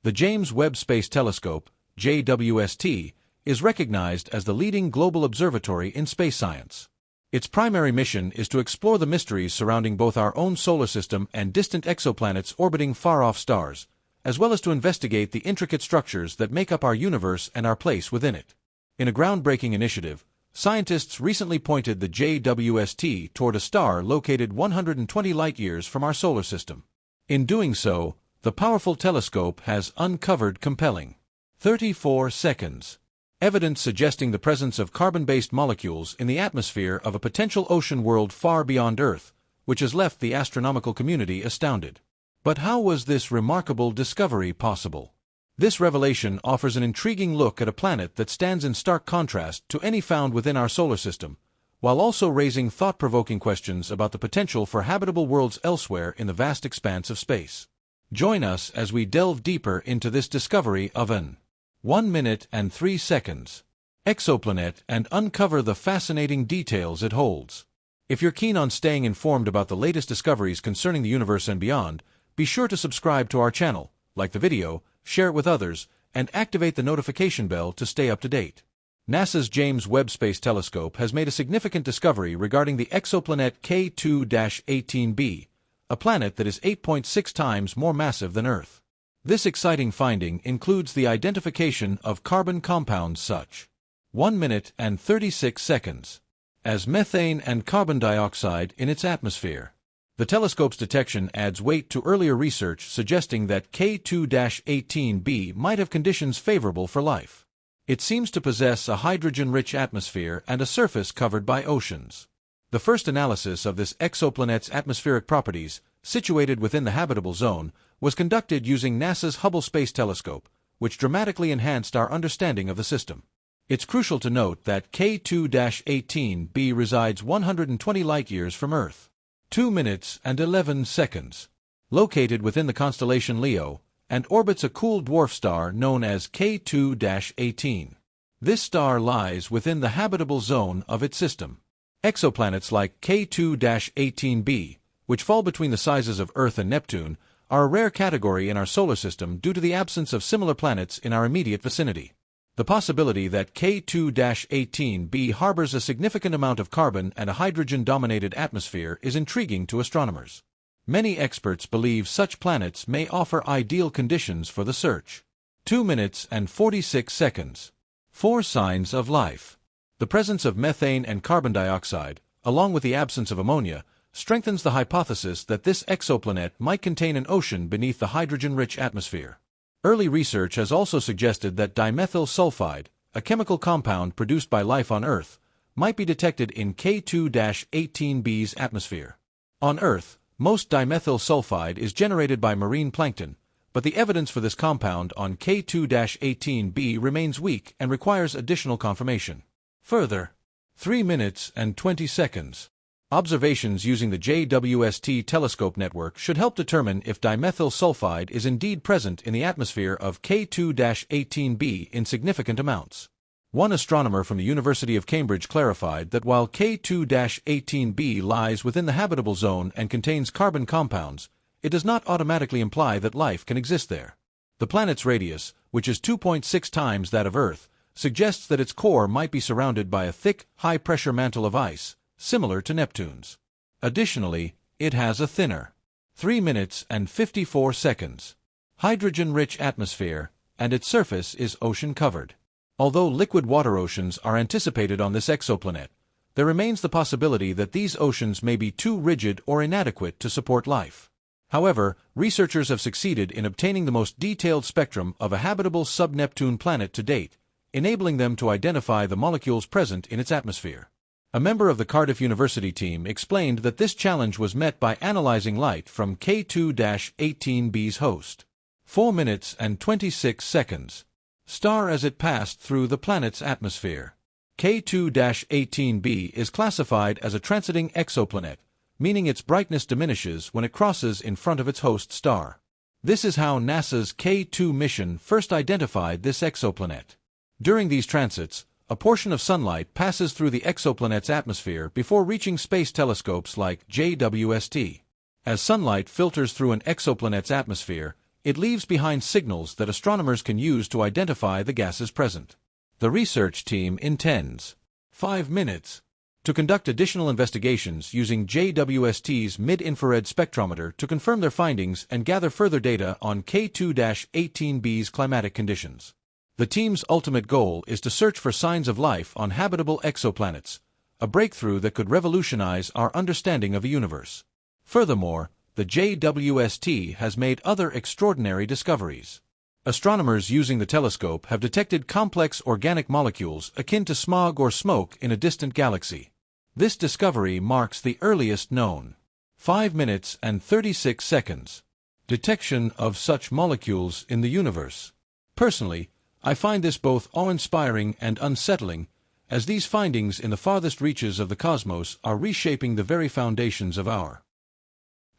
The James Webb Space Telescope, JWST, is recognized as the leading global observatory in space science. Its primary mission is to explore the mysteries surrounding both our own solar system and distant exoplanets orbiting far-off stars, as well as to investigate the intricate structures that make up our universe and our place within it. In a groundbreaking initiative, scientists recently pointed the JWST toward a star located 120 light-years from our solar system. In doing so, the powerful telescope has uncovered compelling 34 seconds evidence suggesting the presence of carbon-based molecules in the atmosphere of a potential ocean world far beyond Earth, which has left the astronomical community astounded. But how was this remarkable discovery possible? This revelation offers an intriguing look at a planet that stands in stark contrast to any found within our solar system, while also raising thought-provoking questions about the potential for habitable worlds elsewhere in the vast expanse of space. Join us as we delve deeper into this discovery of an 1 minute and 3 seconds exoplanet and uncover the fascinating details it holds. If you're keen on staying informed about the latest discoveries concerning the universe and beyond, be sure to subscribe to our channel, like the video, share it with others, and activate the notification bell to stay up to date. NASA's James Webb Space Telescope has made a significant discovery regarding the exoplanet K2-18b, a planet that is 8.6 times more massive than Earth. This exciting finding includes the identification of carbon compounds such 1 minute and 36 seconds as methane and carbon dioxide in its atmosphere. The telescope's detection adds weight to earlier research suggesting that K2-18b might have conditions favorable for life. It seems to possess a hydrogen-rich atmosphere and a surface covered by oceans. The first analysis of this exoplanet's atmospheric properties, situated within the habitable zone, was conducted using NASA's Hubble Space Telescope, which dramatically enhanced our understanding of the system. It's crucial to note that K2-18b resides 120 light-years from Earth, 2 minutes and 11 seconds, located within the constellation Leo, and orbits a cool dwarf star known as K2-18. This star lies within the habitable zone of its system. Exoplanets like K2-18b, which fall between the sizes of Earth and Neptune, are a rare category in our solar system due to the absence of similar planets in our immediate vicinity. The possibility that K2-18b harbors a significant amount of carbon and a hydrogen-dominated atmosphere is intriguing to astronomers. Many experts believe such planets may offer ideal conditions for the search. 2 minutes and 46 seconds. 4 signs of life. The presence of methane and carbon dioxide, along with the absence of ammonia, strengthens the hypothesis that this exoplanet might contain an ocean beneath the hydrogen-rich atmosphere. Early research has also suggested that dimethyl sulfide, a chemical compound produced by life on Earth, might be detected in K2-18b's atmosphere. On Earth, most dimethyl sulfide is generated by marine plankton, but the evidence for this compound on K2-18b remains weak and requires additional confirmation. Further, 3 minutes and 20 seconds. Observations using the JWST telescope network should help determine if dimethyl sulfide is indeed present in the atmosphere of K2-18b in significant amounts. One astronomer from the University of Cambridge clarified that while K2-18b lies within the habitable zone and contains carbon compounds, it does not automatically imply that life can exist there. The planet's radius, which is 2.6 times that of Earth, suggests that its core might be surrounded by a thick, high-pressure mantle of ice, similar to Neptune's. Additionally, it has a thinner 3 minutes and 54 seconds hydrogen-rich atmosphere, and its surface is ocean-covered. Although liquid water oceans are anticipated on this exoplanet, there remains the possibility that these oceans may be too rigid or inadequate to support life. However, researchers have succeeded in obtaining the most detailed spectrum of a habitable sub-Neptune planet to date, enabling them to identify the molecules present in its atmosphere. A member of the Cardiff University team explained that this challenge was met by analyzing light from K2-18b's host. 4 minutes and 26 seconds. Star as it passed through the planet's atmosphere. K2-18b is classified as a transiting exoplanet, meaning its brightness diminishes when it crosses in front of its host star. This is how NASA's K2 mission first identified this exoplanet. During these transits, a portion of sunlight passes through the exoplanet's atmosphere before reaching space telescopes like JWST. As sunlight filters through an exoplanet's atmosphere, It leaves behind signals that astronomers can use to identify the gases present. The research team intends 5 minutes to conduct additional investigations using JWST's mid-infrared spectrometer to confirm their findings and gather further data on K2-18b's climatic conditions. The team's ultimate goal is to search for signs of life on habitable exoplanets, a breakthrough that could revolutionize our understanding of the universe. Furthermore, the JWST has made other extraordinary discoveries. Astronomers using the telescope have detected complex organic molecules akin to smog or smoke in a distant galaxy. This discovery marks the earliest known 5 minutes and 36 seconds detection of such molecules in the universe. Personally, I find this both awe-inspiring and unsettling, as these findings in the farthest reaches of the cosmos are reshaping the very foundations of our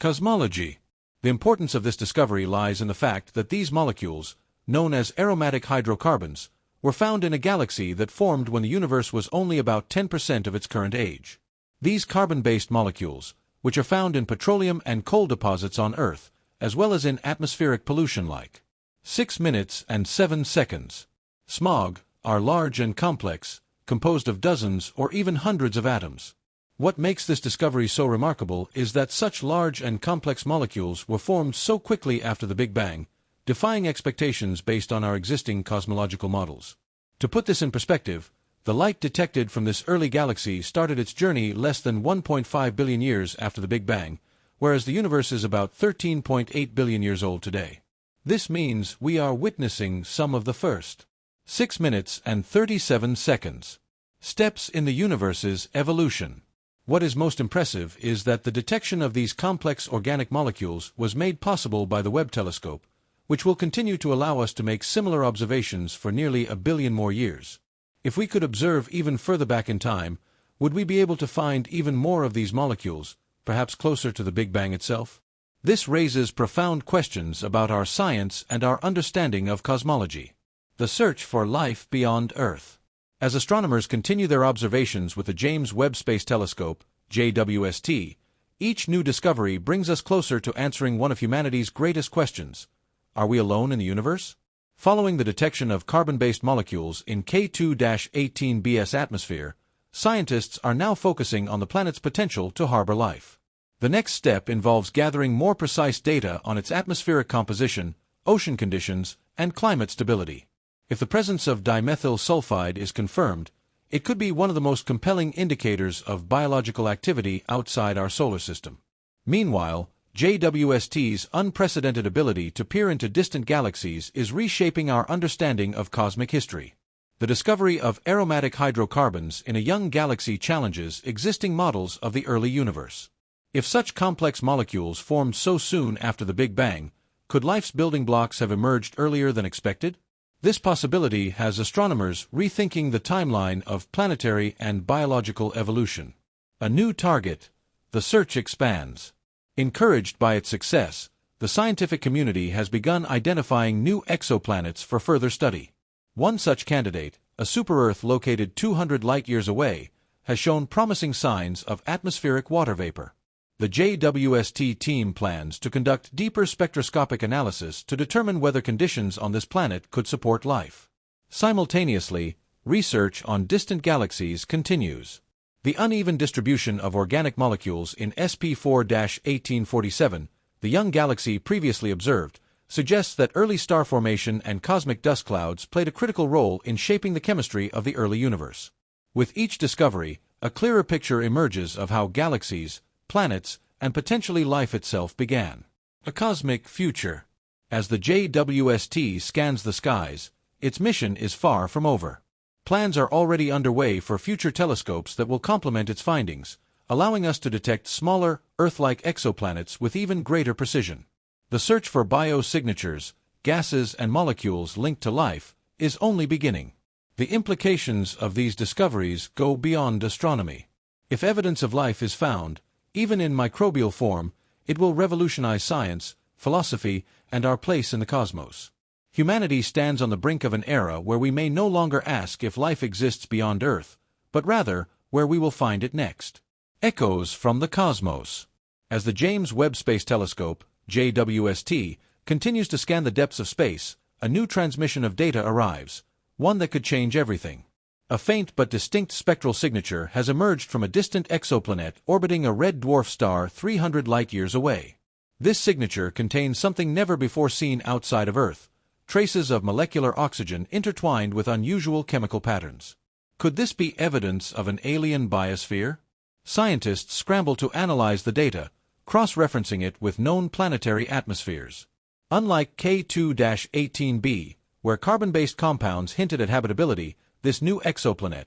cosmology. The importance of this discovery lies in the fact that these molecules, known as aromatic hydrocarbons, were found in a galaxy that formed when the universe was only about 10% of its current age. These carbon-based molecules, which are found in petroleum and coal deposits on Earth, as well as in atmospheric pollution like 6 minutes and 7 seconds smog, are large and complex, composed of dozens or even hundreds of atoms. What makes this discovery so remarkable is that such large and complex molecules were formed so quickly after the Big Bang, defying expectations based on our existing cosmological models. To put this in perspective, the light detected from this early galaxy started its journey less than 1.5 billion years after the Big Bang, whereas the universe is about 13.8 billion years old today. This means we are witnessing some of the first 6 minutes and 37 seconds steps in the universe's evolution. What is most impressive is that the detection of these complex organic molecules was made possible by the Webb telescope, which will continue to allow us to make similar observations for nearly a billion more years. If we could observe even further back in time, would we be able to find even more of these molecules, perhaps closer to the Big Bang itself? This raises profound questions about our science and our understanding of cosmology. The search for life beyond Earth. As astronomers continue their observations with the James Webb Space Telescope, JWST, each new discovery brings us closer to answering one of humanity's greatest questions. Are we alone in the universe? Following the detection of carbon-based molecules in K2-18b's atmosphere, scientists are now focusing on the planet's potential to harbor life. The next step involves gathering more precise data on its atmospheric composition, ocean conditions, and climate stability. If the presence of dimethyl sulfide is confirmed, it could be one of the most compelling indicators of biological activity outside our solar system. Meanwhile, JWST's unprecedented ability to peer into distant galaxies is reshaping our understanding of cosmic history. The discovery of aromatic hydrocarbons in a young galaxy challenges existing models of the early universe. If such complex molecules formed so soon after the Big Bang, could life's building blocks have emerged earlier than expected? This possibility has astronomers rethinking the timeline of planetary and biological evolution. A new target. The search expands. Encouraged by its success, the scientific community has begun identifying new exoplanets for further study. One such candidate, a super-Earth located 200 light-years away, has shown promising signs of atmospheric water vapor. The JWST team plans to conduct deeper spectroscopic analysis to determine whether conditions on this planet could support life. Simultaneously, research on distant galaxies continues. The uneven distribution of organic molecules in SP4-1847, the young galaxy previously observed, suggests that early star formation and cosmic dust clouds played a critical role in shaping the chemistry of the early universe. With each discovery, a clearer picture emerges of how galaxies, planets, and potentially life itself began. A cosmic future. As the JWST scans the skies, its mission is far from over. Plans are already underway for future telescopes that will complement its findings, allowing us to detect smaller, Earth-like exoplanets with even greater precision. The search for biosignatures, gases and molecules linked to life, is only beginning. The implications of these discoveries go beyond astronomy. If evidence of life is found, even in microbial form, it will revolutionize science, philosophy, and our place in the cosmos. Humanity stands on the brink of an era where we may no longer ask if life exists beyond Earth, but rather, where we will find it next. Echoes from the cosmos. As the James Webb Space Telescope, JWST, continues to scan the depths of space, a new transmission of data arrives, one that could change everything. A faint but distinct spectral signature has emerged from a distant exoplanet orbiting a red dwarf star 300 light-years away. This signature contains something never before seen outside of Earth, traces of molecular oxygen intertwined with unusual chemical patterns. Could this be evidence of an alien biosphere? Scientists scramble to analyze the data, cross-referencing it with known planetary atmospheres. Unlike K2-18b, where carbon-based compounds hinted at habitability, this new exoplanet,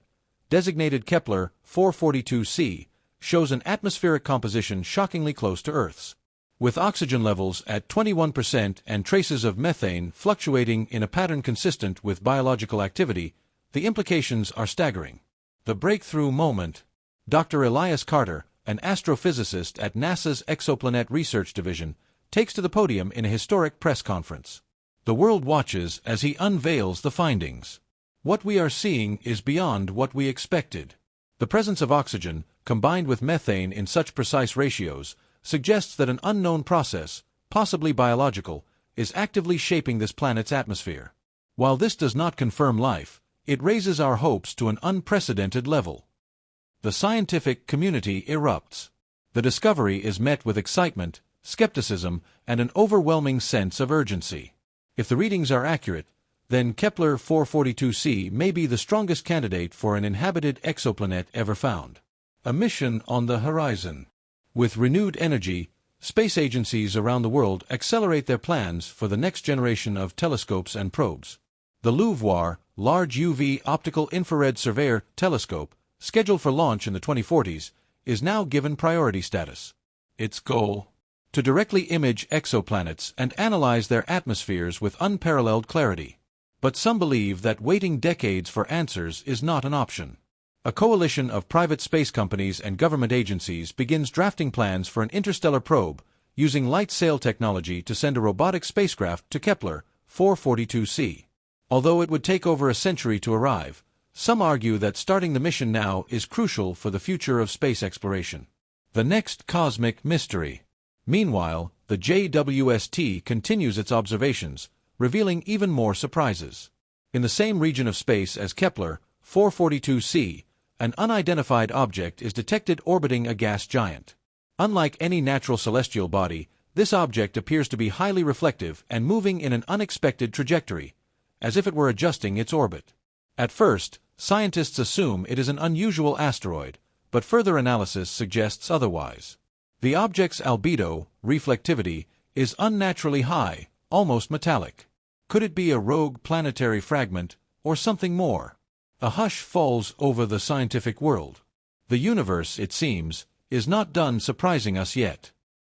designated Kepler 442c, shows an atmospheric composition shockingly close to Earth's. With oxygen levels at 21% and traces of methane fluctuating in a pattern consistent with biological activity, the implications are staggering. The breakthrough moment. Dr. Elias Carter, an astrophysicist at NASA's Exoplanet Research Division, takes to the podium in a historic press conference. The world watches as he unveils the findings. What we are seeing is beyond what we expected. The presence of oxygen, combined with methane in such precise ratios, suggests that an unknown process, possibly biological, is actively shaping this planet's atmosphere. While this does not confirm life, it raises our hopes to an unprecedented level. The scientific community erupts. The discovery is met with excitement, skepticism, and an overwhelming sense of urgency. If the readings are accurate, then Kepler 442c may be the strongest candidate for an inhabited exoplanet ever found. A mission on the horizon. With renewed energy, space agencies around the world accelerate their plans for the next generation of telescopes and probes. The LUVOIR, Large UV Optical Infrared Surveyor Telescope, scheduled for launch in the 2040s, is now given priority status. Its goal? To directly image exoplanets and analyze their atmospheres with unparalleled clarity. But some believe that waiting decades for answers is not an option. A coalition of private space companies and government agencies begins drafting plans for an interstellar probe, using light sail technology to send a robotic spacecraft to Kepler 442c. Although it would take over a century to arrive, some argue that starting the mission now is crucial for the future of space exploration. The next cosmic mystery. Meanwhile, the JWST continues its observations, revealing even more surprises. In the same region of space as Kepler 442c, an unidentified object is detected orbiting a gas giant. Unlike any natural celestial body, this object appears to be highly reflective and moving in an unexpected trajectory, as if it were adjusting its orbit. At first, scientists assume it is an unusual asteroid, but further analysis suggests otherwise. The object's albedo, reflectivity, is unnaturally high, almost metallic. Could it be a rogue planetary fragment, or something more? A hush falls over the scientific world. The universe, it seems, is not done surprising us yet.